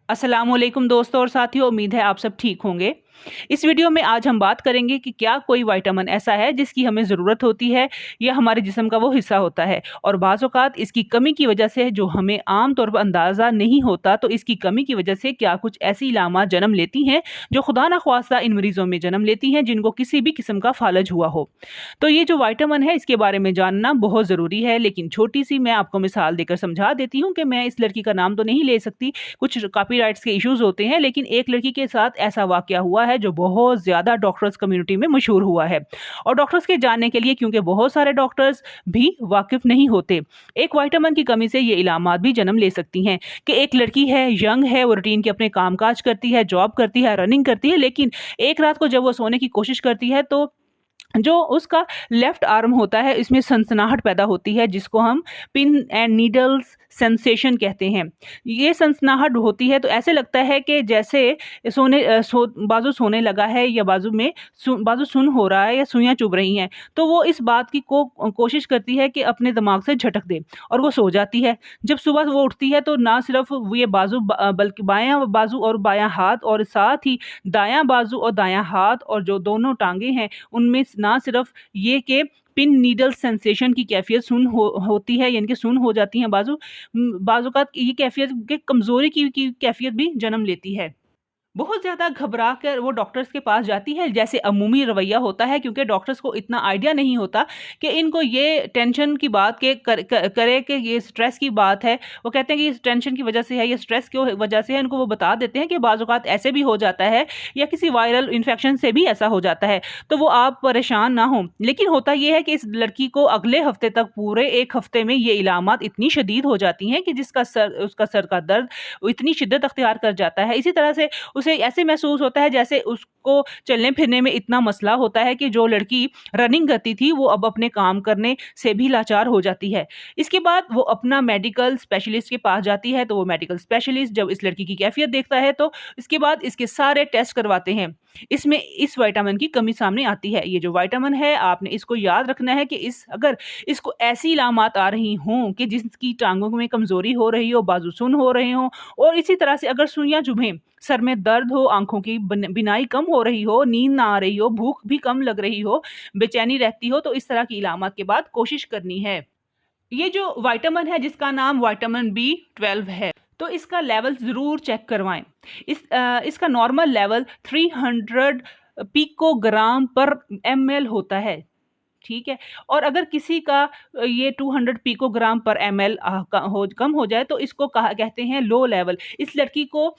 अस्सलाम वालेकुम दोस्तों और साथियों, उम्मीद है आप सब ठीक होंगे। इस वीडियो में आज हम बात करेंगे कि क्या कोई विटामिन ऐसा है जिसकी हमें ज़रूरत होती है या हमारे जिस्म का वो हिस्सा होता है और बाज़ औक़ात इसकी कमी की वजह से जो हमें आम तौर पर अंदाज़ा नहीं होता, तो इसकी कमी की वजह से क्या कुछ ऐसी इलामात जन्म लेती हैं जो खुदा ना ख़्वास्ता इन मरीज़ों में जन्म लेती हैं जिनको किसी भी किस्म का फ़ालज हुआ हो। तो ये जो विटामिन है इसके बारे में जानना बहुत ज़रूरी है, लेकिन छोटी-सी मैं आपको मिसाल देकर समझा देती हूँ कि मैं इस लड़की का नाम तो नहीं ले सकती, कुछ कॉपीराइट्स के इश्यूज होते हैं, लेकिन एक लड़की के साथ ऐसा वाकया हुआ है जो बहुत ज़्यादा डॉक्टर्स कम्युनिटी में मशहूर हुआ है और डॉक्टर्स के जानने के लिए, क्योंकि बहुत सारे डॉक्टर्स भी वाकिफ नहीं होते, एक विटामिन की कमी से ये इलामात भी जन्म ले सकती हैं कि एक लड़की है, यंग है, वो रूटीन के अपने कामकाज करती है, जॉब करती है, रनिंग करती है, लेकिन एक रात को जब वो सोने की कोशिश करती है तो जो उसका लेफ्ट आर्म होता है इसमें सनसनाहट पैदा होती है जिसको हम पिन एंड नीडल्स सेंसेशन कहते हैं। ये सनसनाहट होती है तो ऐसे लगता है कि जैसे बाजू सोने लगा है या बाजू में बाजू सुन हो रहा है या सुइयां चुभ रही हैं। तो वो इस बात की कोशिश करती है कि अपने दिमाग से झटक दे और वो सो जाती है। जब सुबह वो उठती है तो ना सिर्फ वो ये बाजू बल्कि बायां बाजू और बायां हाथ और साथ ही दायां बाजू और दायां हाथ और जो दोनों टांगे हैं उनमें ना सिर्फ ये कि पिन नीडल सेंसेशन की कैफियत होती है, यानी कि सुन हो जाती हैं बाजू, बाजूकात ये कैफियत के कमज़ोरी की कैफियत भी जन्म लेती है। बहुत ज़्यादा घबरा कर वो डॉक्टर्स के पास जाती है, जैसे अमूमी रवैया होता है, क्योंकि डॉक्टर्स को इतना आइडिया नहीं होता कि इनको ये टेंशन की बात के करे कि ये स्ट्रेस की बात है। वो कहते हैं कि इस टेंशन की वजह से है, ये स्ट्रेस की वजह से है। इनको वो बता देते हैं कि बाज़ औक़ात ऐसे भी हो जाता है या किसी वायरल इन्फेक्शन से भी ऐसा हो जाता है, तो वो आप परेशान ना हों। लेकिन होता ये है कि इस लड़की को अगले हफ्ते तक, पूरे 1 हफ्ते में ये इलामात इतनी शदीद हो जाती हैं कि उसका सर का दर्द इतनी शिद्दत अख्तियार कर जाता है। इसी तरह से उसे ऐसे महसूस होता है जैसे उसको चलने फिरने में इतना मसला होता है कि जो लड़की रनिंग करती थी वो अब अपने काम करने से भी लाचार हो जाती है। इसके बाद वो अपना मेडिकल स्पेशलिस्ट के पास जाती है, तो वो मेडिकल स्पेशलिस्ट जब इस लड़की की कैफियत देखता है तो इसके बाद इसके सारे टेस्ट करवाते हैं। इसमें इस विटामिन की कमी सामने आती है। ये जो विटामिन है आपने इसको याद रखना है कि अगर इसको ऐसी इलामात आ रही हों कि जिसकी टांगों में कमजोरी हो रही हो, बाजू सुन हो रहे हों और इसी तरह से अगर सुइयां चुभें, सर में दर्द हो, आंखों की बिनाई कम हो रही हो, नींद ना आ रही हो, भूख भी कम लग रही हो, बेचैनी रहती हो, तो इस तरह की इलामत के बाद कोशिश करनी है। ये जो विटामिन है जिसका नाम विटामिन B12 है, तो इसका लेवल ज़रूर चेक करवाएं। इसका नॉर्मल लेवल 300 पिकोग्राम पर ml होता है, ठीक है। और अगर किसी का ये 200 पिकोग्राम पर ml कम हो जाए तो इसको कहते हैं लो लेवल। इस लड़की का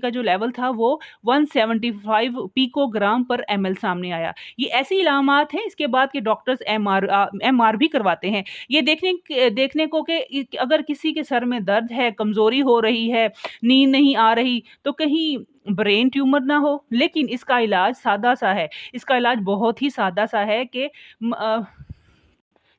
जो लेवल था वो 175 पिकोग्राम पर ml सामने आया। ये ऐसी इलामात हैं। इसके बाद के डॉक्टर्स MR भी करवाते हैं, ये देखने को कि अगर किसी के सर में दर्द है, कमजोरी हो रही है, नींद नहीं आ रही, तो कहीं ब्रेन ट्यूमर ना हो। लेकिन इसका इलाज सादा सा है। इसका इलाज बहुत ही सादा सा है कि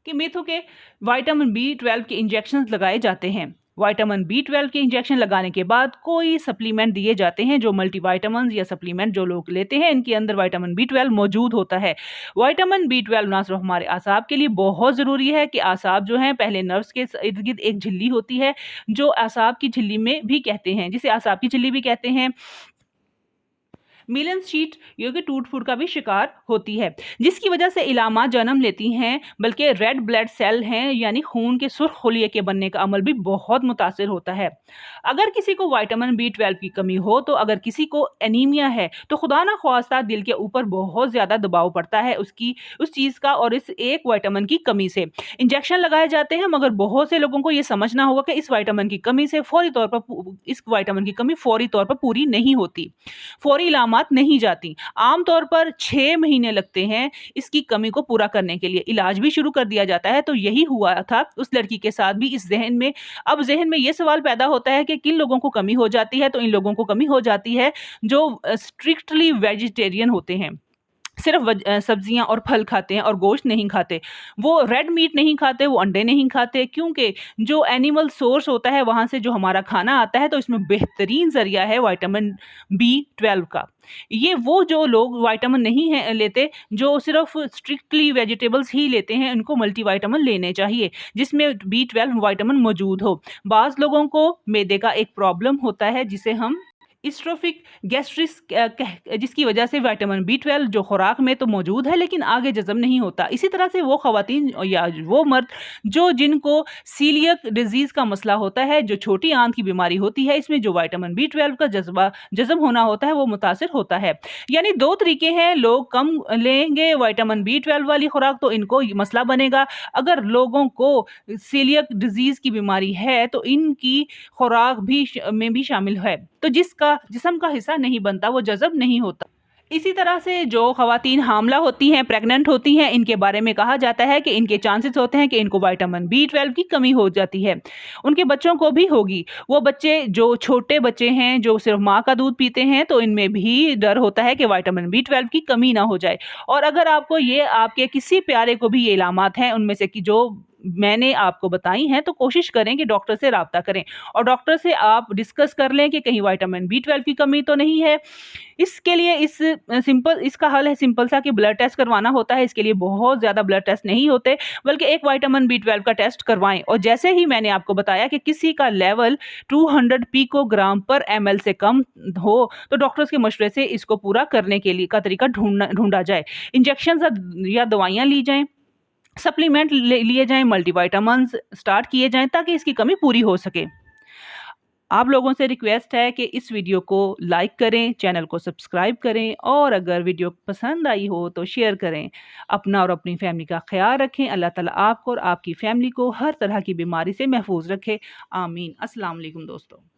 मेथों के विटामिन B12 के इंजेक्शन लगाए जाते हैं। विटामिन B12 के इंजेक्शन लगाने के बाद कोई सप्लीमेंट दिए जाते हैं, जो मल्टीविटामिन या सप्लीमेंट जो लोग लेते हैं इनके अंदर विटामिन B12 मौजूद होता है। विटामिन B12 ना सिर्फ हमारे आसाब के लिए बहुत ज़रूरी है कि आसाब जो हैं पहले नर्व्स के इर्द गिर्द एक झिल्ली होती है जो आसाब की झिल्ली में भी कहते हैं, जिसे आसाब की झिल्ली भी कहते हैं। मिलन शीट जो कि टूट फूट का भी शिकार होती है, जिसकी वजह से इलामात जन्म लेती हैं, बल्कि रेड ब्लड सेल हैं यानी खून के सुर्ख खुलिये के बनने का अमल भी बहुत मुतासिर होता है। अगर किसी को विटामिन B12 की कमी हो, तो अगर किसी को एनीमिया है, तो खुदा ना ख्वास्ता दिल के ऊपर बहुत ज़्यादा दबाव पड़ता है उस चीज़ का और इस एक विटामिन की कमी से। इंजेक्शन लगाए जाते हैं, मगर बहुत से लोगों को ये समझना होगा कि इस विटामिन की कमी से इस विटामिन की कमी फौरी तौर पर पूरी नहीं होती, फौरी इलामात नहीं जाती। आमतौर पर 6 महीने लगते हैं इसकी कमी को पूरा करने के लिए। इलाज भी शुरू कर दिया जाता है। तो यही हुआ था उस लड़की के साथ भी। अब ज़हन में ये सवाल पैदा होता है कि किन लोगों को कमी हो जाती है, तो इन लोगों को कमी हो जाती है जो स्ट्रिक्टली वेजिटेरियन होते हैं। صرف سبزیاں اور پھل کھاتے ہیں اور گوشت نہیں کھاتے، وہ ریڈ میٹ نہیں کھاتے، وہ انڈے نہیں کھاتے، کیونکہ جو اینیمل سورس ہوتا ہے وہاں سے جو ہمارا کھانا آتا ہے تو اس میں بہترین ذریعہ ہے وائٹامن B12 کا۔ یہ وہ جو لوگ وائٹامن نہیں لیتے، جو صرف اسٹرکٹلی ویجیٹیبلس ہی لیتے ہیں، ان کو ملٹی وائٹامن لینے چاہیے جس میں B12 وائٹامن موجود ہو۔ بعض لوگوں کو معدے کا ایک پرابلم ہوتا ہے جسے ہم اسٹروفک گیسٹرس جس کی وجہ سے وائٹامن B12 جو خوراک میں تو موجود ہے لیکن آگے جذب نہیں ہوتا۔ اسی طرح سے وہ خواتین یا وہ مرد جن کو سیلیک ڈیزیز کا مسئلہ ہوتا ہے، جو چھوٹی آنت کی بیماری ہوتی ہے، اس میں جو وائٹامن B12 کا جذب ہونا ہوتا ہے وہ متاثر ہوتا ہے۔ یعنی دو طریقے ہیں، لوگ کم لیں گے وائٹامن B12 والی خوراک تو ان کو مسئلہ بنے گا، اگر لوگوں کو سیلیک ڈیزیز کی بیماری ہے تو ان کی خوراک میں بھی شامل ہے، تو جس کا جسم کا حصہ نہیں بنتا، وہ جذب نہیں ہوتا۔ اسی طرح سے جو خواتین حاملہ ہوتی ہیں، پریگننٹ ہوتی ہیں، ان کے بارے میں کہا جاتا ہے کہ ان کے چانسز ہوتے ہیں کہ ان کو وائٹامن B12 کی کمی ہو جاتی ہے، ان کے بچوں کو بھی ہوگی۔ وہ بچے جو چھوٹے بچے ہیں جو صرف ماں کا دودھ پیتے ہیں تو ان میں بھی ڈر ہوتا ہے کہ وائٹامن B12 کی کمی نہ ہو جائے۔ اور اگر آپ کو آپ کے کسی پیارے کو بھی یہ علامات ہیں ان میں سے کہ جو میں نے آپ کو بتائی ہیں، تو کوشش کریں کہ ڈاکٹر سے رابطہ کریں اور ڈاکٹر سے آپ ڈسکس کر لیں کہ کہیں وائٹامن B12 کی کمی تو نہیں ہے۔ اس کے لیے اس کا حل ہے سمپل سا کہ بلڈ ٹیسٹ کروانا ہوتا ہے۔ اس کے لیے بہت زیادہ بلڈ ٹیسٹ نہیں ہوتے، بلکہ ایک وائٹامن B12 کا ٹیسٹ کروائیں، اور جیسے ہی میں نے آپ کو بتایا کہ کسی کا لیول 200 پیکو گرام پر ml سے کم ہو تو ڈاکٹرز کے مشورے سے اس کو پورا کرنے کے لیے کا طریقہ ڈھونڈا جائے۔ انجیکشن یا دوائیاں لی جائیں، سپلیمنٹ لیے جائیں، ملٹی وائٹامنز سٹارٹ کیے جائیں تاکہ اس کی کمی پوری ہو سکے۔ آپ لوگوں سے ریکویسٹ ہے کہ اس ویڈیو کو لائک کریں، چینل کو سبسکرائب کریں، اور اگر ویڈیو پسند آئی ہو تو شیئر کریں۔ اپنا اور اپنی فیملی کا خیال رکھیں۔ اللہ تعالیٰ آپ کو اور آپ کی فیملی کو ہر طرح کی بیماری سے محفوظ رکھے۔ آمین۔ السلام علیکم دوستو۔